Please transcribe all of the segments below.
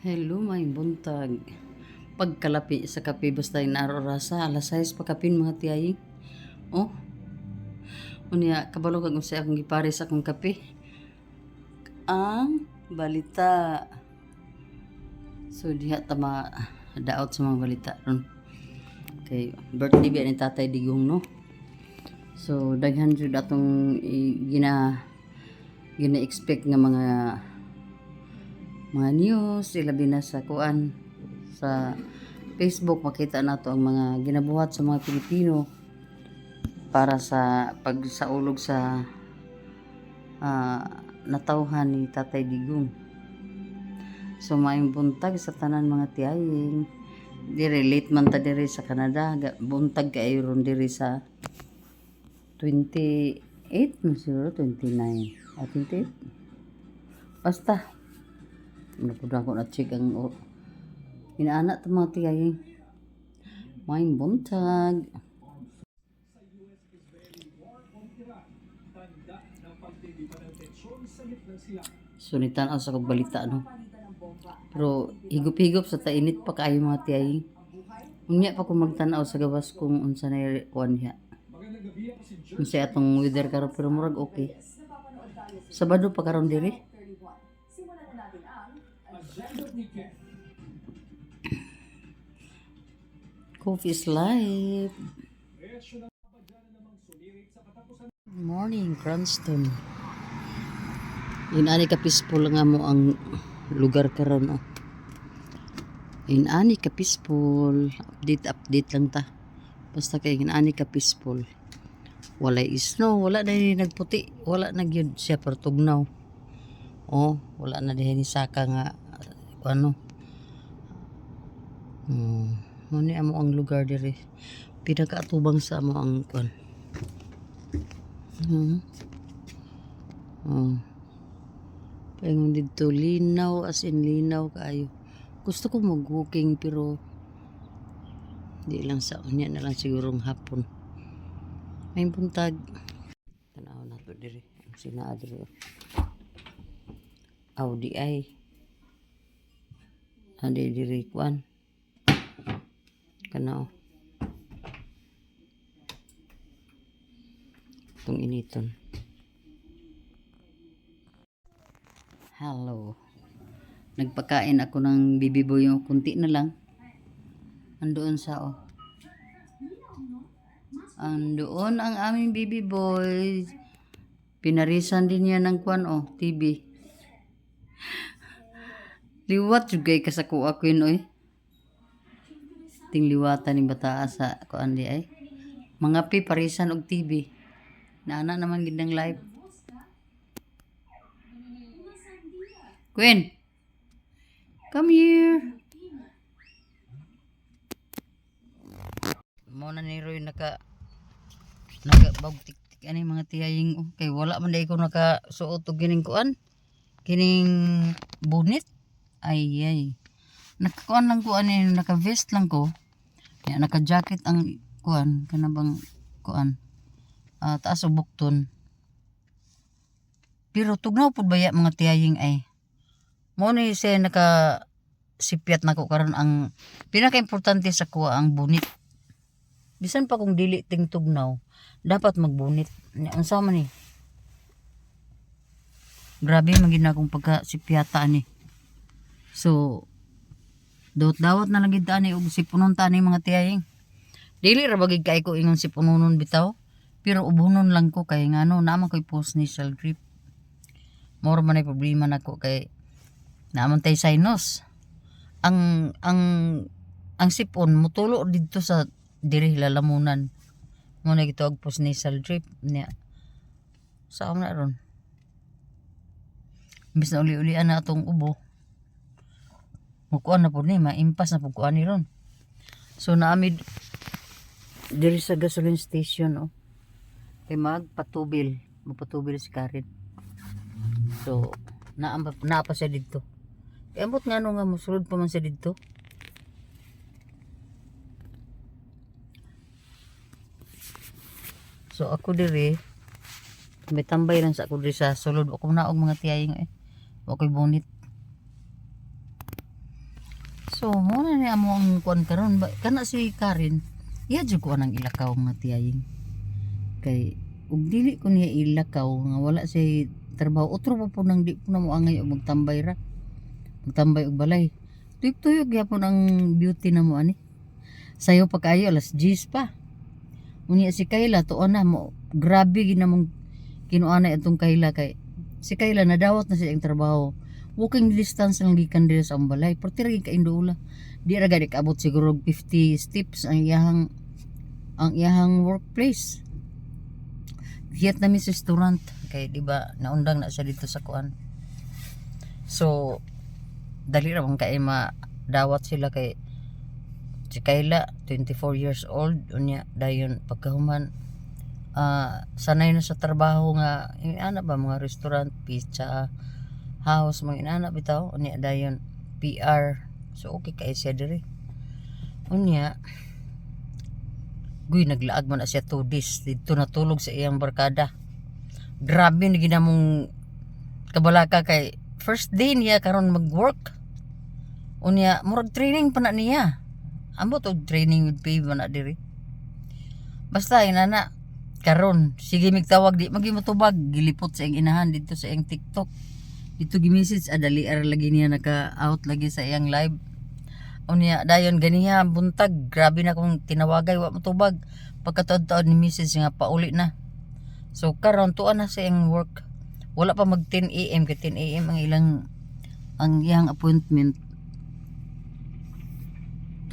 Hello, may buntag. Pagkalapi sa kape basta inarorasa, alas 6 pagkapin mga tiyayi. Oh, unya kabalo kag sa akong gipare sa akong kape. Ang balita. So diha ta daot sa mga balita ron. Kay birthday ba ni Tatay Digong no. So daghan jud atong gina-expect nga mga news, ilabi na sa kuan sa Facebook, makita nato ang mga ginabuhat sa mga Pilipino para sa pagsaulog sa natawhan ni Tatay Digong. So maayong buntag sa tanan mga tiyaying. Dire late man ta dire sa Canada, buntag kaayo ron dire sa 28 no siguro 29. 28. Basta napud ako na check ang inaana ta mga tiyaying. Maayong buntag. So nitan sa kog balita no. Pero higop-higop sa tainit pa kaayo mga tiyay. Unya pa ko magtan-aw sa gawas kung unsa na kuan diha. Unsa atong weather karon pero murag okay. Sabado pa karon diri. Coffee is life. Morning, Cranston. Inani ka peaceful nga mo ang lugar karon oh. Inani ka peaceful. Update lang ta. Basta kay inani ka peaceful. Walay snow, wala na nagputi, wala na gyud siya pertugnaw. Oh, wala na diha ni saka nga ano. Muni amo ang lugar diri. Pinakaatubang sa amo ang kuan. Paingon dito linaw, as in linaw kaayo. Gusto ko mag-walking pero di lang sa unya na lang sigurong hapon. May buntag. Tanaw na to diri. Sina diri. Audi ay. Andi diri kuan. Kanao. Itong initon. Hello. Nagpakain ako ng bibiboy yung kunti na lang. Andoon sa Andoon ang aming bibiboy. Pinarisan din niya ng kuan TV. Liwat juga ka sa kuha ko yun ting liwatan ni bataa sa kuan di ay. Mga parisan og TV. Naana naman gindang live. Queen, come here. Mo na ni Roy naka bagtik-tik ani mga tiyaying kay wala man dai ko nakasuot og gining kuan. Kining bonnet. Ay. Nakakuan lang ko ani naka-vest lang ko. Ya naka-jacket ang kuan kanabang kuan. Taas og bukton. Pero tugnaw pud baya mga tiyaying ay. Mo ni siya naka sipiat nako karon ang pinaka-importante sa kuha ang bunit. Bisan pa kung dili ting tugnaw, dapat magbunit. Unsa man ni? Grabe man gid akong pagka-sipiata ni. So dawat na lang gid ani og sipunon ta ni mga tiyaying. Dili ra bagig kay ko ingon sipunonon bitaw, pero ubunon lang ko kay ngano naman ko'y postnasal drip. More man ay problema nako kay naman tay sinus. Ang sipon mutulo didto sa diri lalamunan. Mo na gitawag postnasal drip niya. Saan na ron? Imbis na uli-ulian na atong ubo. Mukuan na po ni, maimpas na po kuan ni ron. So naamid diri sa gasoline station kay magpatubil si Karen. So naa pa siya dito. Kay ambot nga nga musulod pa man siya dito. So ako diri may tambay lang sa ako diri sa sulod. Ako naog mga tiyaying ako'y bonit. So mo na ni amo ang kuan karon ba kana si Karen iya jud ko anang ilakaw nga tiyaying kay ug dili ko niya ilakaw nga wala say trabaho otro pa po nang di po na mo angay og magtambay og balay tuyok-tuyok gyapon ang beauty na mo ani sayo pa kayo alas 10 pa unya si Kayla tuon na mo grabe ginamong kinuanay atong Kayla kay si Kayla nadawat na siya ang trabaho walking distance lang gikan diri sa balay perti ra ka indula di ra gani kaabot siguro 50 steps ang iyahang workplace Vietnamese restaurant kay di ba naundang na siya dito sa kuan so dali ra man kay madawat sila kay si Kayla 24 years old unya dayon pagkahuman sanay na sa trabaho nga ana ba mga restaurant pizza house mga inana bitaw unya dayon PR so okay kay siya diri unya naglaag man na siya 2 days dito natulog sa iyang barkada grabe ni ginamong kabalaka kay first day niya karon mag-work unya murag training pa na niya ambot og training with pay man na diri basta inana karon sige migtawag di magimutubag gilipot sa iyang inahan dito sa iyang TikTok dito gi-message adali ara lagi niya naka-out lagi sa iyang live. Unya dayon ganiya buntag grabe na kong tinawagay wa matubag pagkatuod-tuod ni message nga pauli na. So karon tuwa na sa iyang work. Wala pa mag 10 AM kay 10 AM ang iyang appointment.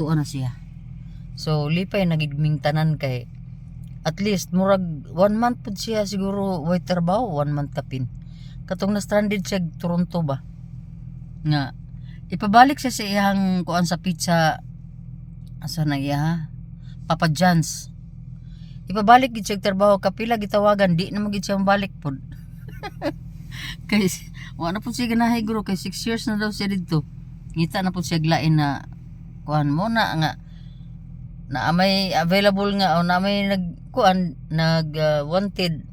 Tuwa na siya. So lipay nagigming tanan kay at least murag 1 month pud siya siguro way trabaho 1 month kapin. Katong na stranded siya Toronto ba nga ipabalik siya sa iyang kuan sa pizza asa na iya Papa John's ipabalik gid siya trabaho kapila gitawagan di na magid siya mabalik pod kay wala na po siya ganahay guro kay 6 years na daw siya dito ngita na po siya glain na kuan mo na nga na may available nga o na may wanted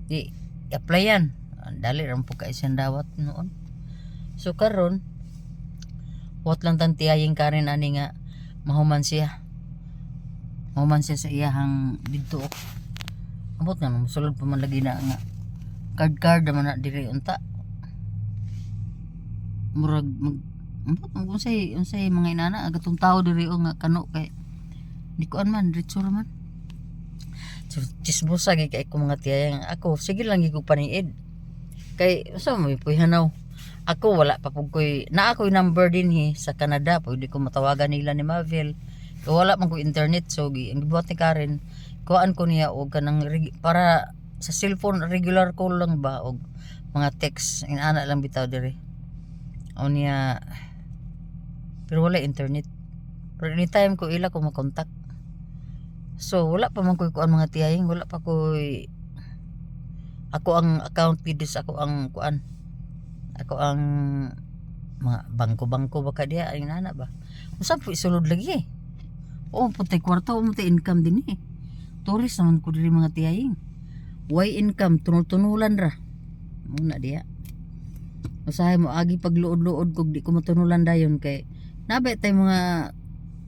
di applyan dali ram po kay siyang dawat noon so karon wat lang tan tiyaying Karen ani nga mahuman siya sa iyahang dito amot nga musulod pa man lagi na nga card naman na diri unta murag unsay mga inana agatong tao diri o nga kano kay di ko man ritsur man so chismosa gi kay ko mga tiyayang ako sige lang gi ko paniid kay usa mo puyhanaw ako wala pa pug koy na ako'y number din sa Canada pwede ko matawagan nila ni Marvel kay wala man ko internet so ang gibuhat ni Karen kuan ko niya og kanang para sa cellphone regular call lang ba og mga text inana lang bitaw dire o niya pero wala internet pero anytime ko ila ko makontak so wala pa man koy kuan mga tiyaying wala pa koy ako ang account videos ako ang kuan ako ang mga bangko baka diya ay nana ba usap po isulod lagi puntay kwarta puntay income din tourist naman ko diri mga tiyaying why income tunulan ra muna diya usahay mo agi pagluod-luod kog di ko matunulan dayon kay nabay tay mga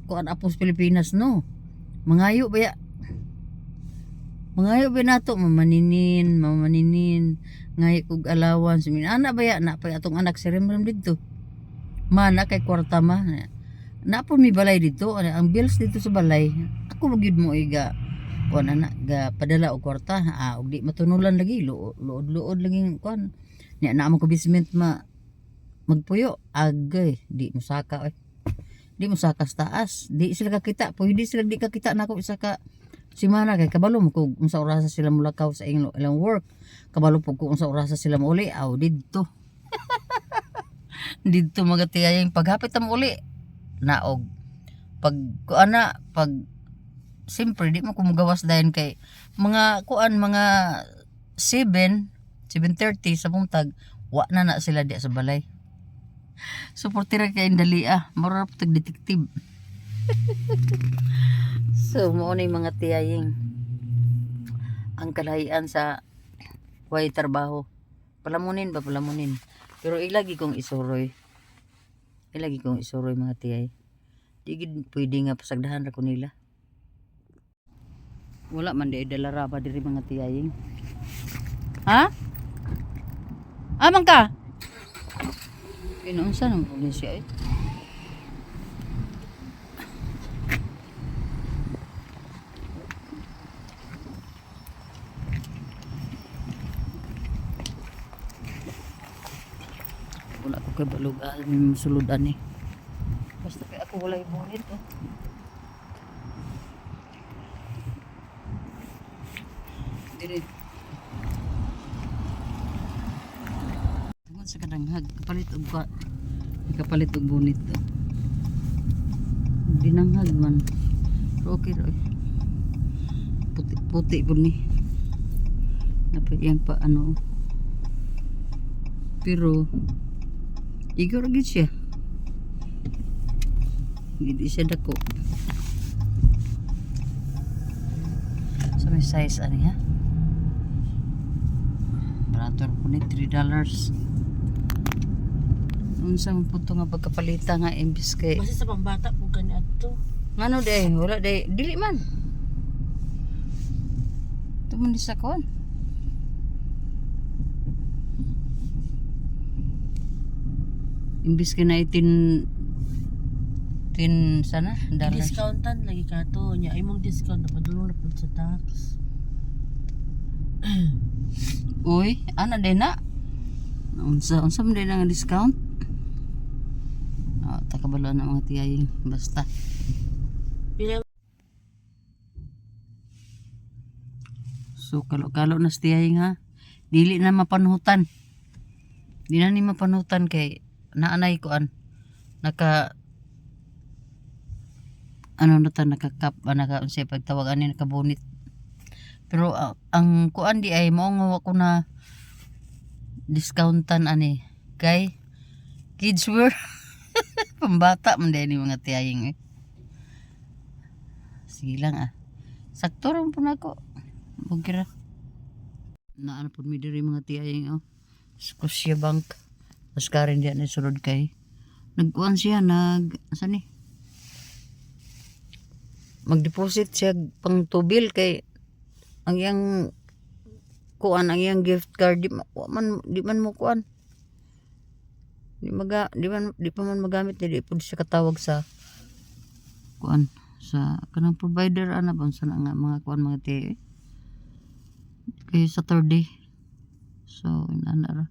kuan apos Pilipinas no mangayo ba nato mamaninin ngayo kog allowance ana ba na pa atong anak si Remrem dito mana kay kwarta na po mi balay dito ang bills dito sa balay ako magyud mo iga kuan ana ga padala og kwarta og di matunulan lagi luod lagi kuan nya na mo ko basement magpuyo agay di mo saka sa taas di sila kakita pwede sila di kakita nako isa ka simana kay kabalo mo kung unsa orasa sila mulakaw sa ilang work kabalo po kung unsa orasa sila mauli didto didto magatiyayang paghapit ta uli naog pag kuana pag simpre di mo kumugawas dayon kay mga kuan mga 7:30 sa buntag wa na sila di sa balay so portira kay dali mura tag detective so mo na mga tiyaying ang kalahian sa way trabaho palamunin pero ilagi kong isuroy Ilagi kong isuroy mga tiyay. Di gid pwede nga pasagdahan ra ko nila. Wala man di dala ra ba diri mga tiyay. Ha? Amang ka? Inuunsa nang siya eh. Wala ko kay balog may suludan eh. Basta kay ako wala ibulit oh. Diri. Tungod sa kadanghag kapalit og bunit to. Dinanghag man. Pero okay ra. Puti po ni. Napayang pa ano. Pero igor gid siya. Hindi siya dako. So may size ani ha. Barato po ni $3. Unsa man punto nga pagkapalita nga imbis kay Basta sa pambata po gani adto. ngano day wala day dili man. Tuman di sa kon. Imbis kay na 10 sana dollars. Discountan lagi ka to. Nya imong discount na padulong na pud sa tax. Uy, ana din na. Unsa man din nga discount? Takabalo na mga tiyaying basta. Pila So kalo-kalo na sa tiyaying ha. Dili na mapanuhutan. Di na ni mapanuhutan kay naanay ko naka ano na ta nakakap naka unsay pagtawag ani nakabunit. Pero ang kuan di ay mao nga ko na discountan ani kay kids wear. Pambata man din mga tiyaying eh. Sige lang sakto rin po na ako. Bugir na ano po mi diri mga tiyaying Scotia Bank. Mas karin diyan sulod kay nagkuan siya asa ni mag-deposit siya pang tubil kay ang iyang kuan ang iyang gift card di man mo kuan di pa man magamit di pud siya katawag sa kuan sa kanang provider ana ba sa nga mga kuan mga tiyo kay Saturday so inana ra.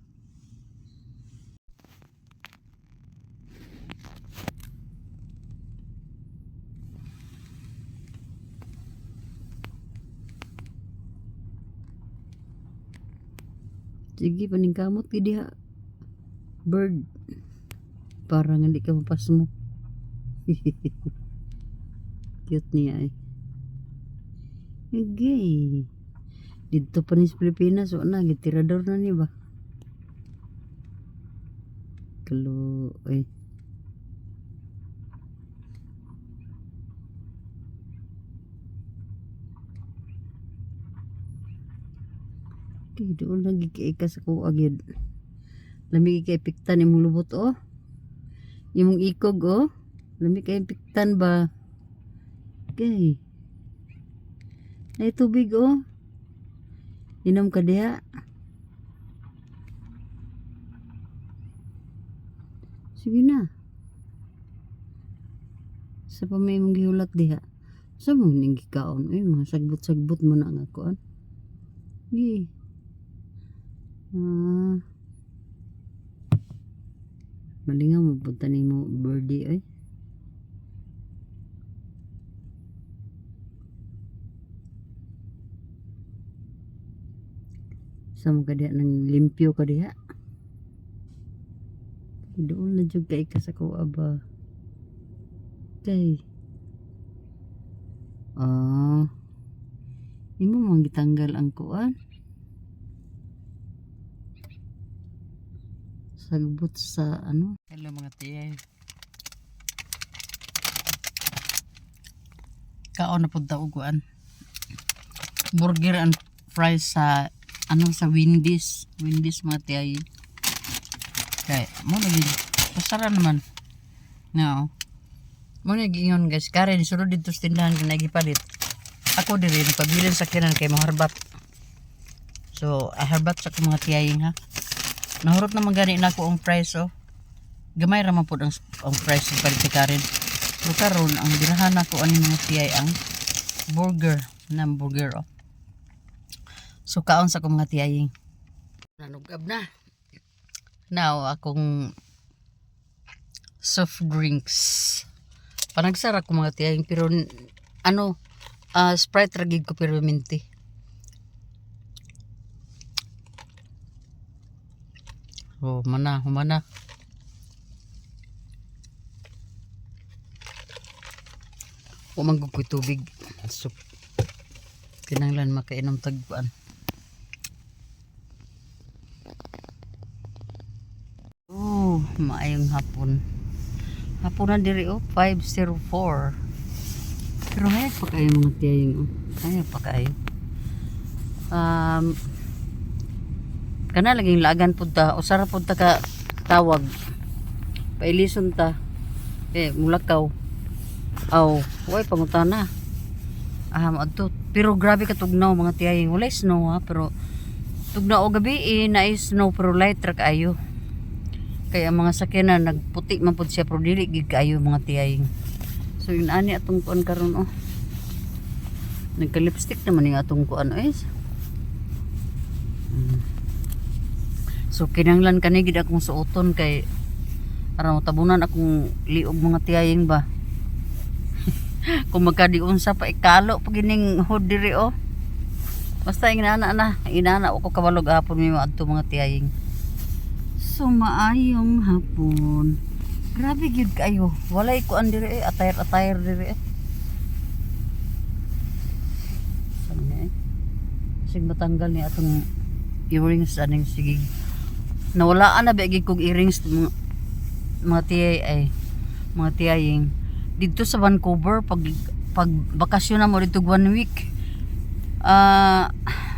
Sige, paningkamot ka diha. Bird. Parang hindi ka mapas mo. Cute niya eh. Okay. Dito pa ni sa Pilipinas, wala na, gitirador na ni ba? Kalo, eh. Okay, doon lagi ka sa kuagid. Lami kay piktan imong lubot imong ikog lami kay piktan ba okay ay tubig inom ka diha sige na sa pa may mong gihulat diha sa mo ning gikaon mga sagbot mo na nga kuan gi malingaw mapunta ni mo birdie sa mga diha nang limpyo ka diha doon na jud kay ka sa kuha ba kay imo mang gitanggal ang kuan sagbot sa hello mga tiyay kaon na punta uguan burger and fries sa sa Wendy's mga tiyay kay mo lagi pasara naman No. Muna giingon guys, Karen, sunod dito sa tindahan ka nagipalit. Ako diri, nagpabilin sa kinan kay maharbat. So, harbat sa akong mga tiyaying ha. Nahurot naman gani na ako ang price oh. Gamay raman po ang price ng palit ni Karen. Pero karon ang birahan ako ani mga tiyay ang burger. Burger oh. So, kaon sa akong mga tiyaying. Nanugab na. Now, akong soft drinks. Panagsara ko mga tiyaying pero Sprite ragig ko pero minti. Oh, humana. Umanggo ko tubig. So, kinanglan makainom tagpuan. Oh, maayong hapon. Hapon na diri oh, 5:04. Pero hayag pa kayo mga tiyaying oh. Hayag pa kayo. Kana laging lagan pud ta, usara pud ta ka tawag. Pailison ta. Mulakaw. Aw, way pangutana. Adto. Pero grabe ka tugnaw mga tiyaying. Walay snow ha, pero tugnaw o gabi na snow pero light ra kaayo. Kaya mga sakyanan nagputi man pud siya pero dili gid kaayo mga tiyaying. So yun ani atong kuan karon oh. Nagka-lipstick naman yung atong kuan eh. So kinanglan kani gid akong suoton kay aron tabunan akong liog mga tiyaying ba. Kung magkadiunsa pa ikalo pag ining hood diri oh. Basta inana ako kabalog hapon mi adto mga tiyaying. So maayong hapon. Grabe gyud kayo. Walay kuan diri attire diri Sig matanggal ni atong earrings aning sige. Nawalaan na bagi kog earrings mga tiyaying dito sa Vancouver pag bakasyon na mo dito 1 week.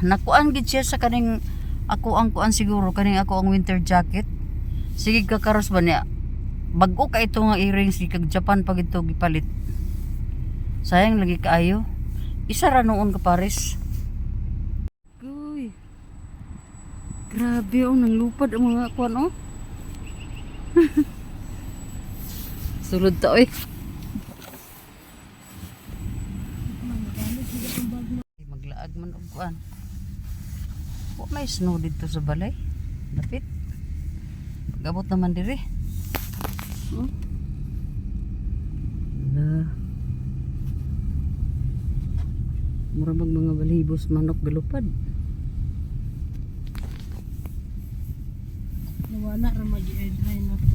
Nakuan gid siya sa kaning ako ang kuan siguro kaning ako ang winter jacket. Sige ka karos ba niya? Bag-o ka ito nga earrings kag Japan pag ito gipalit. Sayang lagi kaayo. Isa ra noon ka pares. Uy. Grabe oh, nang lupad ang mga kuan oh. Sulod ta oy. Maglaag man og kuan. Wa may snow dito sa balay. Lapit. Gabot naman diri. Mura bang mga balhibos manok galupad. Nawala ra magi-dry na po.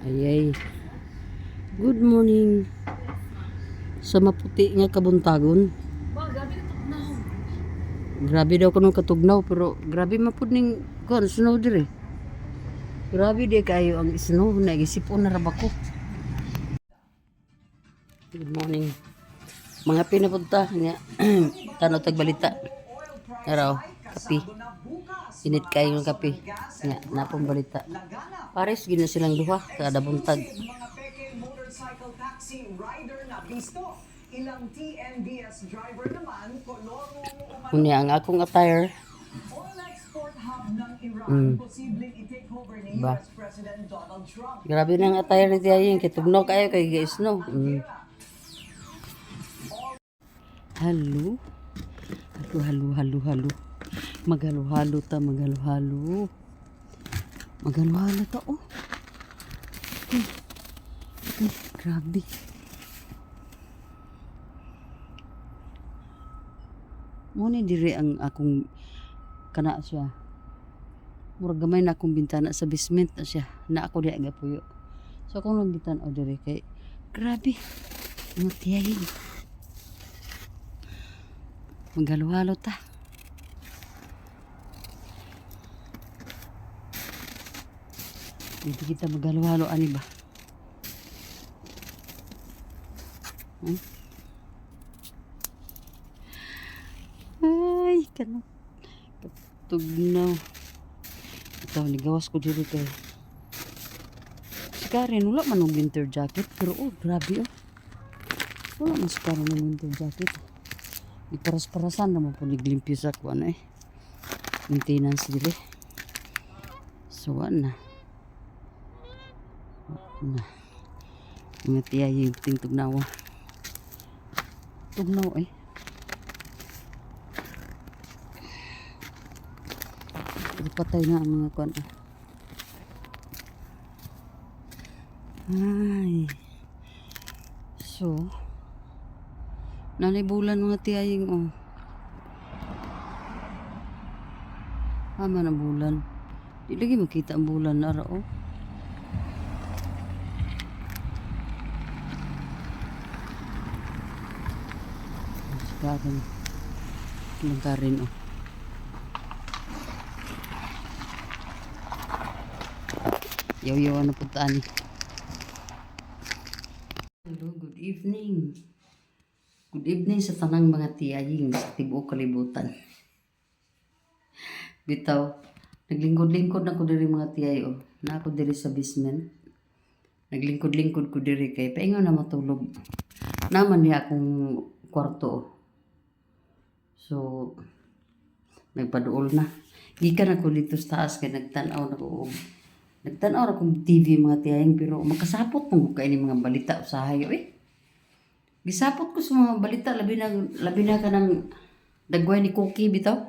Ayay. Good morning. Sa maputi nga kabuntagon. Grabe daw kuno katugnaw pero grabe mapud ning kuan snow dire. Grabe di kayo ang snow na gisipon na rabako. Good morning. Mga pinapunta nga tanaw tagbalita. Araw, kape. Init kayo ng kape. Nga napong balita. Pares gina silang duha kada buntag. Motorcycle taxi rider na pisto. Ilang TNBS driver naman kolorong Unya ang akong attire. oil export hub ng Iran posibleng i-take over ni Ba? US President Donald Trump. Grabe nang attire ni Tiayin. Kitugnaw kayo kay guys no. Halo. Halo. Maghalo-halo ta. Maghalo-halo ta oh. Grabe. Muna dire ang akong kana siya. Murag gamay na akong bintana sa basement na siya. Na ako diya nga puyo. So akong lang gitan-aw dire kay grabe. Ang tiyahin. Maghalo-halo ta. Dito kita maghalo-halo ani ba? Ay, kanang katugnaw. Bitaw ni gawas ko diri kay. Si Karen wala man og winter jacket pero oh grabe oh. Wala man si Karen ng winter jacket. Iparas-parasan naman po niglimpyo sa kuan eh. Maintenance dili. So na. Na. Mga tiya yung tugnawa. Tugnaw eh. Patay na ang mga kuan. Ay. So, nanibulan mga tiyaying oh. Hama na bulan. Di lagi makita ang bulan na oh. Karon. Langkarin oh. Yaw-yaw na puntaan ni. Hello, good evening. Good evening sa tanang mga tiyaying sa tibuok kalibutan. Bitaw, naglingkod-lingkod na ko diri mga tiyay oh. Na ako diri sa basement. Naglingkod-lingkod ko diri kay paingon na matulog. Naman niya akong kwarto oh. So, nagpaduol na. Gikan ako dito sa taas kay nagtanaw na ko. Nagtanaw na kong TV mga tiyaying pero makasapot mong kayo ni mga balita sa hayo eh. Gisapot ko sa mga balita labi na ka ng dagway ni Cookie bitaw.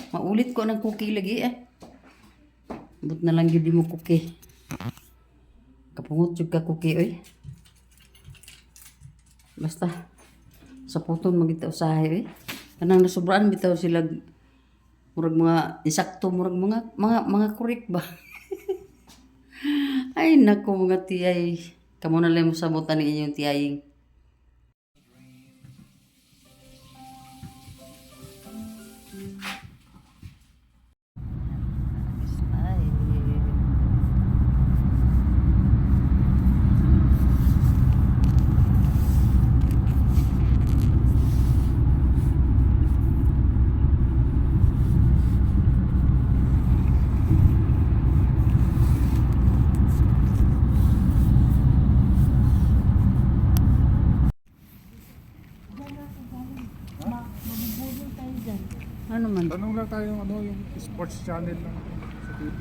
Maulit ko ng Cookie lagi eh. But na lang yun di mo Cookie. Kapungot yung ka Cookie oy. Basta saputon magitaw sa hayo eh. Kanang nasubraan bitaw sila murag mga insakto murag mga kurik ba. Ay nako mga tiyay. Kamo na lang mo sabutan ni inyong tiyaying. Ano man? Tanong lang tayo yung sports channel lang sa TV.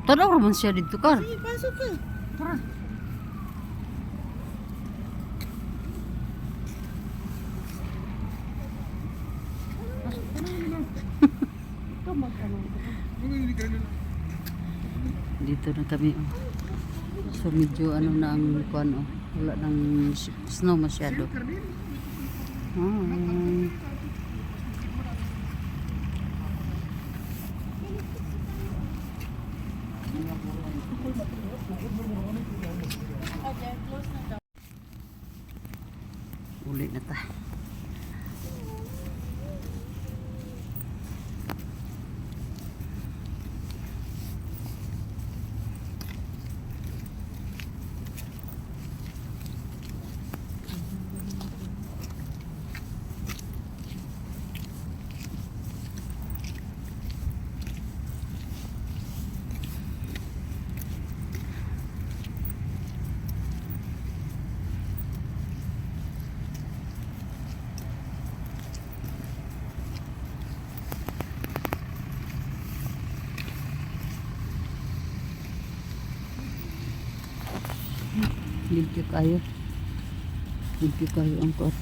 Tanaw naman siya dito kar. Sige, pasok ka. Tara. Ito magtanong ka. Dito na kami oh. So medyo ano na ang kuan oh. Wala nang snow masyado. Ulit na ta. Limpyo kayo. Limpyo kayo ang kuat.